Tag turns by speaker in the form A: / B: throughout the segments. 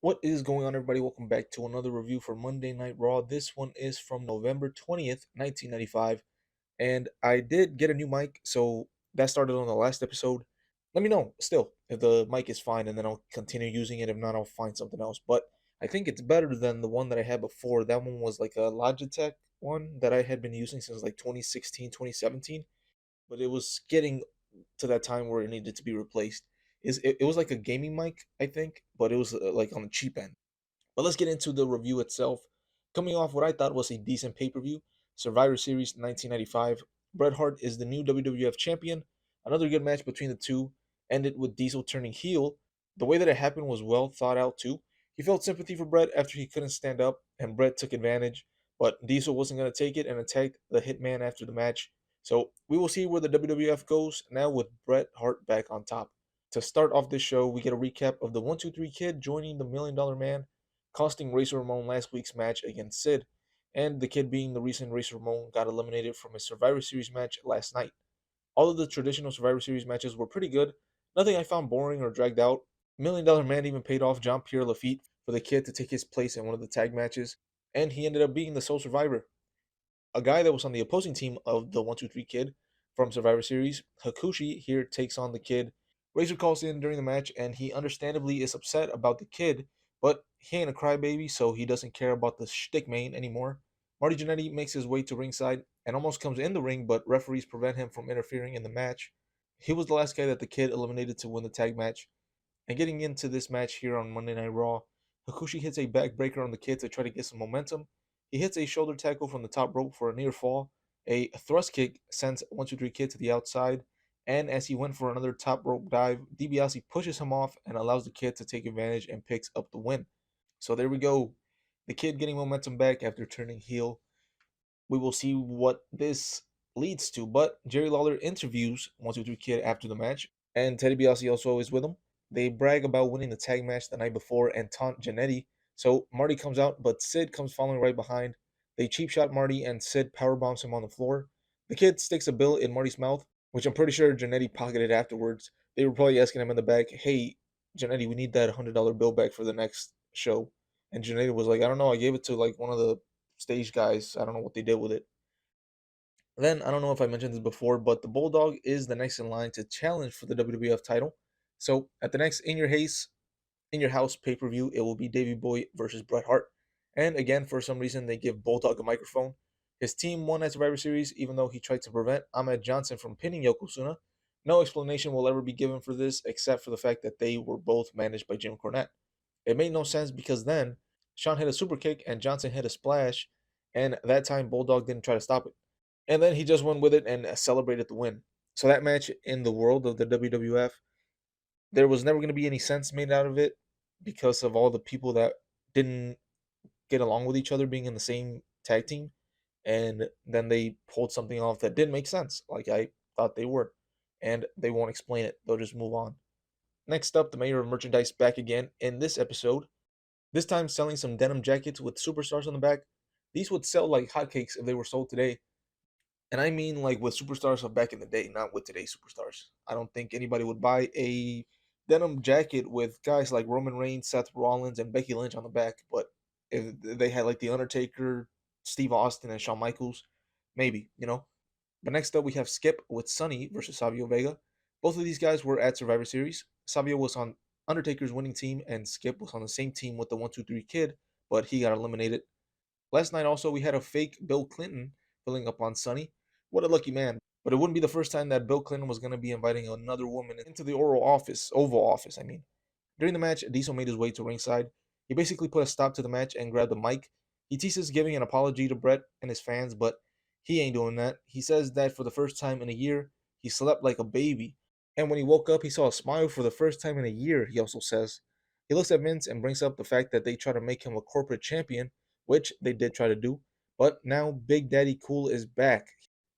A: What is going on, everybody? Welcome back to another review for Monday Night Raw. This one is from November 20th, 1995. And I did get a new mic, so that started on the last episode. Let me know still if the mic is fine, and then I'll continue using it. If not, I'll find something else. But I think it's better than the one that I had before. That one was like a Logitech one that I had been using since like 2016, 2017. But it was getting to that time where it needed to be replaced. It was like a gaming mic, I think, but it was like on the cheap end. But let's get into the review itself. Coming off what I thought was a decent pay per view, Survivor Series 1995. Bret Hart is the new WWF champion. Another good match between the two ended with Diesel turning heel. The way that it happened was well thought out too. He felt sympathy for Bret after he couldn't stand up, and Bret took advantage. But Diesel wasn't going to take it and attacked the Hitman after the match. So we will see where the WWF goes now with Bret Hart back on top. To start off this show, we get a recap of the 1-2-3 Kid joining the $1 Million Man, costing Razor Ramon last week's match against Sid, and the Kid, being the reason Razor Ramon got eliminated from his Survivor Series match last night. All of the traditional Survivor Series matches were pretty good. Nothing I found boring or dragged out. $1 Million Man even paid off Jean Pierre Lafitte for the Kid to take his place in one of the tag matches, and he ended up being the sole survivor. A guy that was on the opposing team of the 1-2-3 Kid from Survivor Series, Hakushi, here takes on the Kid. Razor calls in during the match, and he understandably is upset about the Kid, but he ain't a crybaby, so he doesn't care about the shtick main anymore. Marty Jannetty makes his way to ringside and almost comes in the ring, but referees prevent him from interfering in the match. He was the last guy that the Kid eliminated to win the tag match. And getting into this match here on Monday Night Raw, Hakushi hits a backbreaker on the Kid to try to get some momentum. He hits a shoulder tackle from the top rope for a near fall. A thrust kick sends 1-2-3 Kid to the outside. And as he went for another top rope dive, DiBiase pushes him off and allows the Kid to take advantage and picks up the win. So there we go. The Kid getting momentum back after turning heel. We will see what this leads to. But Jerry Lawler interviews 1-2-3 Kid after the match, and Teddy DiBiase also is with him. They brag about winning the tag match the night before and taunt Jannetty. So Marty comes out, but Sid comes following right behind. They cheap shot Marty, and Sid power bombs him on the floor. The Kid sticks a bill in Marty's mouth, which I'm pretty sure Jannetty pocketed afterwards. They were probably asking him in the back, "Hey, Jannetty, we need that $100 bill back for the next show." And Jannetty was like, "I don't know. I gave it to like one of the stage guys. I don't know what they did with it." Then, I don't know if I mentioned this before, but the Bulldog is the next in line to challenge for the WWF title. So at the next In Your House pay-per-view, it will be Davey Boy versus Bret Hart. And again, for some reason, they give Bulldog a microphone. His team won at Survivor Series, even though he tried to prevent Ahmed Johnson from pinning Yokozuna. No explanation will ever be given for this, except for the fact that they were both managed by Jim Cornette. It made no sense because then Shawn hit a super kick and Johnson hit a splash, and that time Bulldog didn't try to stop it. And then he just went with it and celebrated the win. So that match in the world of the WWF, there was never going to be any sense made out of it because of all the people that didn't get along with each other being in the same tag team. And then they pulled something off that didn't make sense, like I thought they were. And they won't explain it, they'll just move on. Next up, the mayor of merchandise back again in this episode, this time selling some denim jackets with superstars on the back. These would sell like hotcakes if they were sold today. And I mean like with superstars of back in the day, not with today's superstars. I don't think anybody would buy a denim jacket with guys like Roman Reigns, Seth Rollins, and Becky Lynch on the back. But if they had like The Undertaker, Steve Austin, and Shawn Michaels, maybe. But next up, we have Skip with Sonny versus Savio Vega. Both of these guys were at Survivor Series. Savio was on Undertaker's winning team, and Skip was on the same team with the 1-2-3 Kid, but he got eliminated. Last night also we had a fake Bill Clinton filling up on Sonny. What a lucky man. But it wouldn't be the first time that Bill Clinton was going to be inviting another woman into the Oval Office, I mean. During the match, Diesel made his way to ringside. He basically put a stop to the match and grabbed the mic. He teases giving an apology to Bret and his fans, but he ain't doing that. He says that for the first time in a year, he slept like a baby. And when he woke up, he saw a smile for the first time in a year, he also says. He looks at Vince and brings up the fact that they try to make him a corporate champion, which they did try to do, but now Big Daddy Cool is back.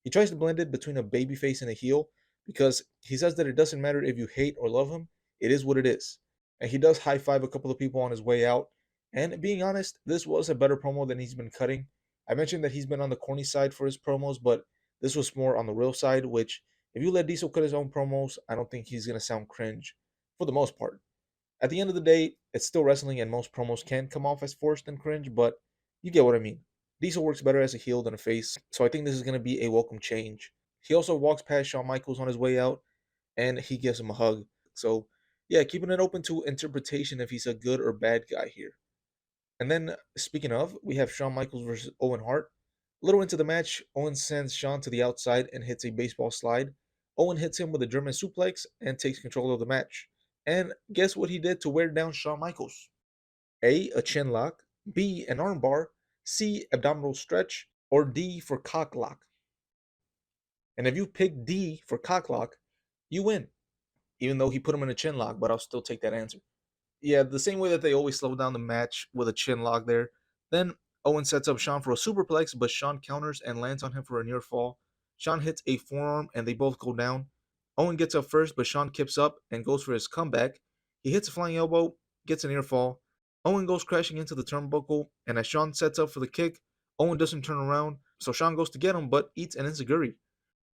A: He tries to blend it between a babyface and a heel because he says that it doesn't matter if you hate or love him, it is what it is. And he does high five a couple of people on his way out. And being honest, this was a better promo than he's been cutting. I mentioned that he's been on the corny side for his promos, but this was more on the real side, which if you let Diesel cut his own promos, I don't think he's going to sound cringe for the most part. At the end of the day, it's still wrestling, and most promos can come off as forced and cringe, but you get what I mean. Diesel works better as a heel than a face, so I think this is going to be a welcome change. He also walks past Shawn Michaels on his way out, and he gives him a hug. So, yeah, keeping it open to interpretation if he's a good or bad guy here. And then, speaking of, we have Shawn Michaels versus Owen Hart. A little into the match, Owen sends Shawn to the outside and hits a baseball slide. Owen hits him with a German suplex and takes control of the match. And guess what he did to wear down Shawn Michaels? A chin lock, B, an armbar, C, abdominal stretch, or D for cock lock. And if you pick D for cock lock, you win. Even though he put him in a chin lock, but I'll still take that answer. Yeah, the same way that they always slow down the match with a chin lock there. Then Owen sets up Shawn for a superplex, but Shawn counters and lands on him for a near fall. Shawn hits a forearm and they both go down. Owen gets up first, but Shawn kips up and goes for his comeback. He hits a flying elbow, gets a near fall. Owen goes crashing into the turnbuckle, and as Shawn sets up for the kick, Owen doesn't turn around, so Shawn goes to get him but eats an enziguri.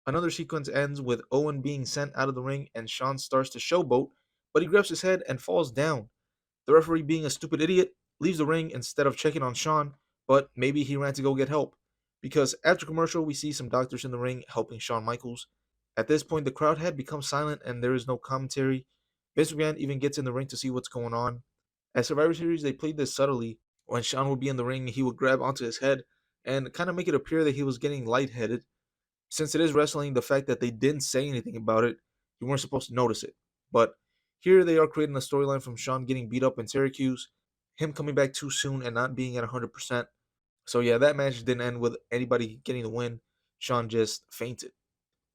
A: Another sequence ends with Owen being sent out of the ring and Shawn starts to showboat, but he grabs his head and falls down. The referee, being a stupid idiot, leaves the ring instead of checking on Shawn, but maybe he ran to go get help. Because after commercial, we see some doctors in the ring helping Shawn Michaels. At this point, the crowd had become silent and there is no commentary. Vince McMahon even gets in the ring to see what's going on. At Survivor Series, they played this subtly. When Shawn would be in the ring, he would grab onto his head and kind of make it appear that he was getting lightheaded. Since it is wrestling, the fact that they didn't say anything about it, you weren't supposed to notice it. But here they are creating a storyline from Shawn getting beat up in Syracuse, him coming back too soon and not being at 100%. So yeah, that match didn't end with anybody getting the win. Shawn just fainted.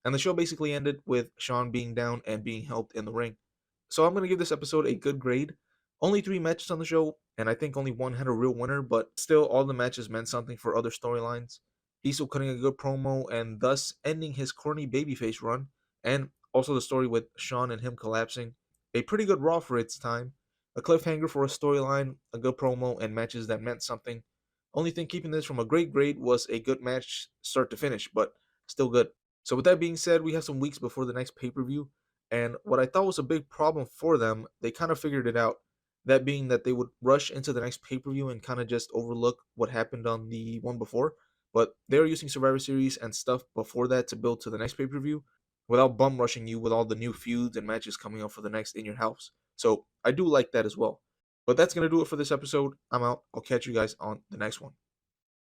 A: And the show basically ended with Shawn being down and being helped in the ring. So I'm going to give this episode a good grade. Only 3 matches on the show, and I think only one had a real winner, but still all the matches meant something for other storylines. Diesel cutting a good promo and thus ending his corny babyface run, and also the story with Shawn and him collapsing. A pretty good Raw for its time. A cliffhanger for a storyline, a good promo, and matches that meant something. Only thing keeping this from a great grade was a good match start to finish, but still good. So with that being said, we have some weeks before the next pay-per-view, and what I thought was a big problem for them, they kind of figured it out. That being that they would rush into the next pay-per-view and kind of just overlook what happened on the one before. But they were using Survivor Series and stuff before that to build to the next pay-per-view without bum rushing you with all the new feuds and matches coming up for the next In Your House. So I do like that as well. But that's gonna do it for this episode. I'm out. I'll catch you guys on the next one.